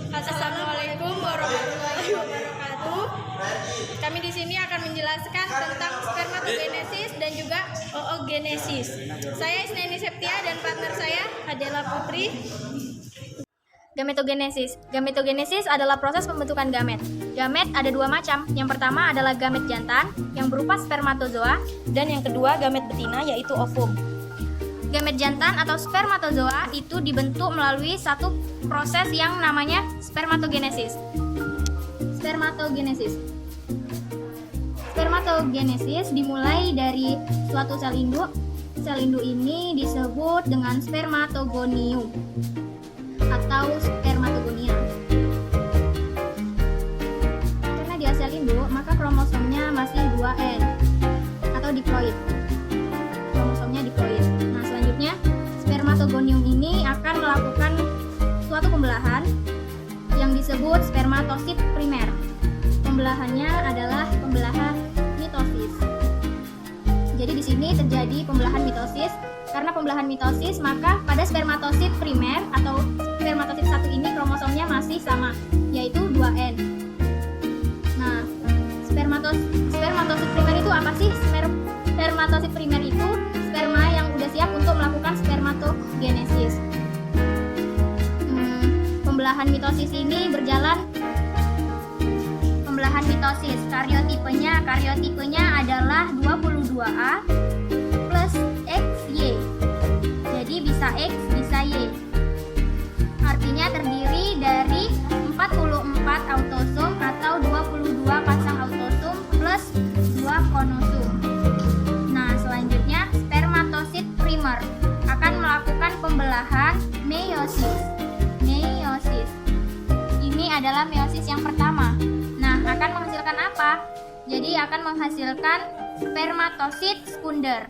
Assalamualaikum warahmatullahi wabarakatuh. Kami di sini akan menjelaskan tentang spermatogenesis dan juga oogenesis. Saya Isneni Septia dan partner saya Adela Putri. Gametogenesis. Gametogenesis adalah proses pembentukan gamet. Gamet ada dua macam. Yang pertama adalah gamet jantan yang berupa spermatozoa, dan yang kedua gamet betina yaitu ovum. Gamet jantan atau spermatozoa itu dibentuk melalui satu proses yang namanya spermatogenesis. Spermatogenesis dimulai dari suatu sel induk. Sel induk ini disebut dengan spermatogonium atau spermatogonia. Karena dia sel induk, maka kromosomnya masih 2N atau diploid. Kromosomnya diploid. Nah, selanjutnya spermatogonium ini akan melakukan suatu pembelahan yang disebut spermatosit primer. Pembelahannya adalah pembelahan mitosis. Jadi di sini terjadi pembelahan mitosis. Karena pembelahan mitosis, maka pada spermatosit primer atau spermatosit 1 ini kromosomnya masih sama, yaitu 2N. Nah, spermatosit primer itu apa sih? Spermatosit primer itu sperma yang udah siap untuk melakukan spermatogenesis. Pembelahan mitosis ini berjalan. Pembelahan mitosis karyotipenya adalah 22A plus XY. Jadi bisa X, bisa Y. Artinya terdiri dari 44 autosom atau 22 pasang autosom plus 2 kromosom. Nah, selanjutnya spermatosit primer akan melakukan pembelahan meiosis. Ini adalah meiosis yang pertama. Nah, akan menghasilkan apa? Jadi akan menghasilkan spermatosit sekunder.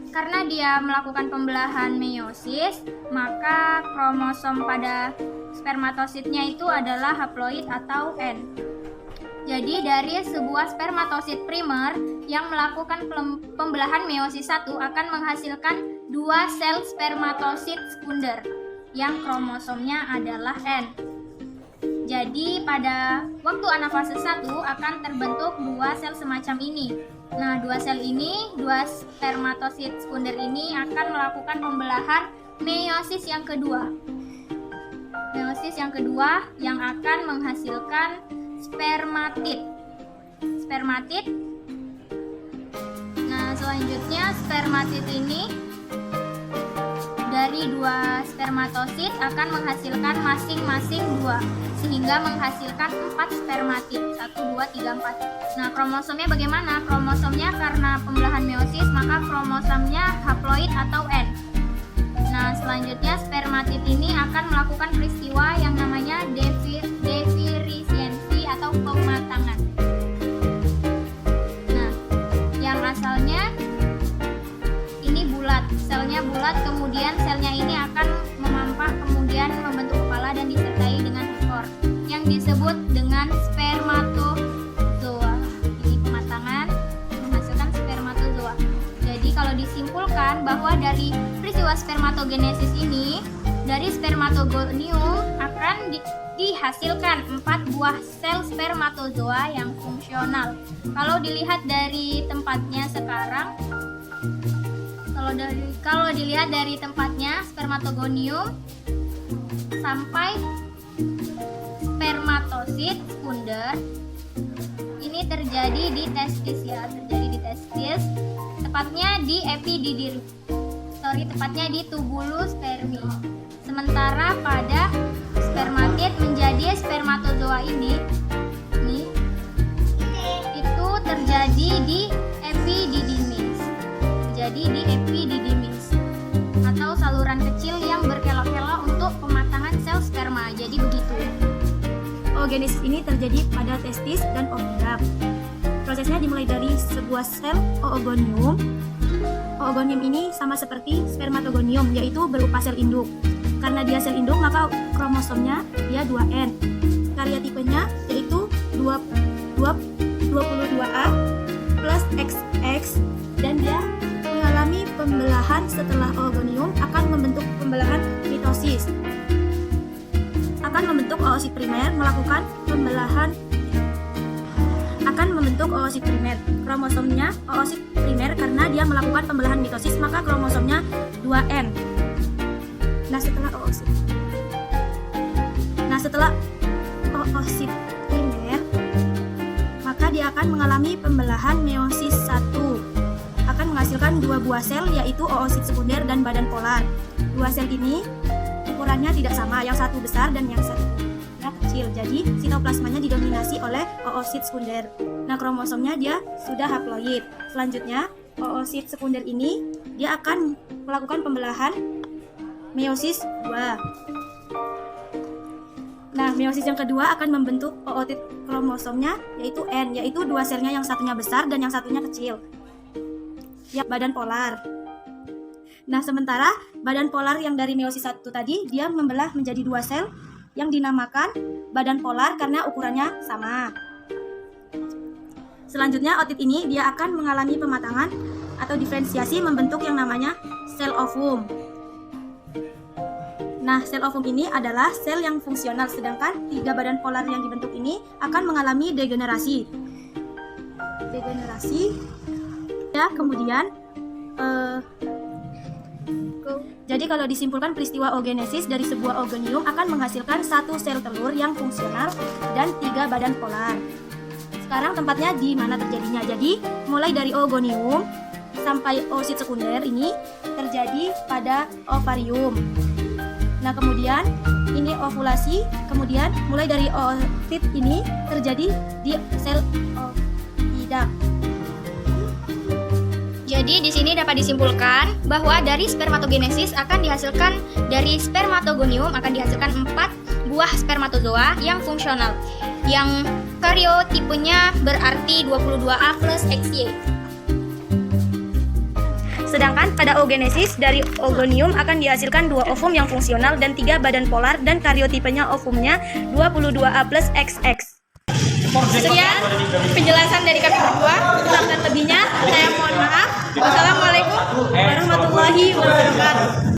Karena dia melakukan pembelahan meiosis, maka kromosom pada spermatositnya itu adalah haploid atau N. Jadi dari sebuah spermatosit primer yang melakukan pembelahan meiosis 1 akan menghasilkan 2 sel spermatosit sekunder yang kromosomnya adalah N. Jadi pada waktu anafase 1 akan terbentuk 2 sel semacam ini. Nah, 2 sel ini, 2 spermatosit sekunder ini akan melakukan pembelahan meiosis yang kedua. Meiosis yang kedua yang akan menghasilkan spermatid. Nah, selanjutnya spermatid ini dari 2 spermatosit akan menghasilkan masing-masing 2, sehingga menghasilkan 4 spermatid. 1, 2, 3, 4. Nah, kromosomnya bagaimana? Kromosomnya karena pembelahan meiosis, maka kromosomnya haploid atau N. Nah, selanjutnya spermatid ini akan melakukan peristiwa yang namanya defirisiensi atau pematangan. Nah, yang asalnya ini bulat, selnya bulat, kemudian selnya ini akan memampak, kemudian membentuk kepala dan disertai dengan ekor yang disebut dengan spermatozoa. Ini pematangan menghasilkan spermatozoa. Jadi kalau disimpulkan bahwa dari peristiwa spermatogenesis ini, dari spermatogonium akan dihasilkan 4 buah sel spermatozoa yang fungsional. Kalau dilihat dari tempatnya sekarang, kalau dilihat dari tempatnya spermatogonium sampai spermatosit sekunder ini terjadi di testis ya, tepatnya di tepatnya di tubulus spermi. Sementara pada spermatid menjadi spermatozoa ini itu terjadi di epididymis. Atau saluran kecil yang berkelok-kelok untuk pematangan sel sperma. Jadi begitu. Oogenesis ini terjadi pada testis dan ovum. Prosesnya dimulai dari sebuah sel oogonium. Oogonium ini sama seperti spermatogonium, yaitu berupa sel induk. Karena dia sel induk, maka kromosomnya dia 2N. Karyotipenya yaitu 22A plus XX, dan dia mengalami pembelahan setelah oogonium akan membentuk pembelahan mitosis. membentuk oosit primer melakukan pembelahan akan membentuk oosit primer. Kromosomnya oosit primer karena dia melakukan pembelahan mitosis, maka kromosomnya 2N. Nah, setelah oosit primer, maka dia akan mengalami pembelahan meiosis 1. Akan menghasilkan 2 buah sel, yaitu oosit sekunder dan badan polar. 2 sel ini ukurannya tidak sama, yang satu besar dan yang satunya kecil. Jadi sitoplasmanya didominasi oleh oosit sekunder. Nah, kromosomnya dia sudah haploid. Selanjutnya, oosit sekunder ini dia akan melakukan pembelahan meiosis 2. Nah, meiosis yang kedua akan membentuk ootit kromosomnya, yaitu N, yaitu 2 selnya yang satunya besar dan yang satunya kecil. Ya, badan polar. Nah, sementara badan polar yang dari meiosis 1 tadi, dia membelah menjadi 2 sel yang dinamakan badan polar karena ukurannya sama. Selanjutnya, ootit ini dia akan mengalami pematangan atau diferensiasi membentuk yang namanya sel ovum. Nah, sel ovum ini adalah sel yang fungsional, sedangkan 3 badan polar yang dibentuk ini akan mengalami degenerasi. Ya, kemudian jadi kalau disimpulkan, peristiwa oogenesis dari sebuah oogonium akan menghasilkan 1 sel telur yang fungsional dan 3 badan polar. Sekarang tempatnya di mana terjadinya. Jadi, mulai dari oogonium sampai oosit sekunder ini terjadi pada ovarium. Nah, kemudian ini ovulasi, kemudian mulai dari oosit ini terjadi di sel ooida. Jadi di sini dapat disimpulkan bahwa dari spermatogenesis akan dihasilkan dari spermatogonium akan dihasilkan 4 buah spermatozoa yang fungsional, yang karyotipenya berarti 22A plus XY. Sedangkan pada oogenesis dari oogonium akan dihasilkan 2 ovum yang fungsional dan 3 badan polar dan karyotipenya ovumnya 22A plus XX. Sekian penjelasan dari kami berdua. Kurang dan lebihnya saya mohon maaf. Wassalamualaikum Warahmatullahi wabarakatuh.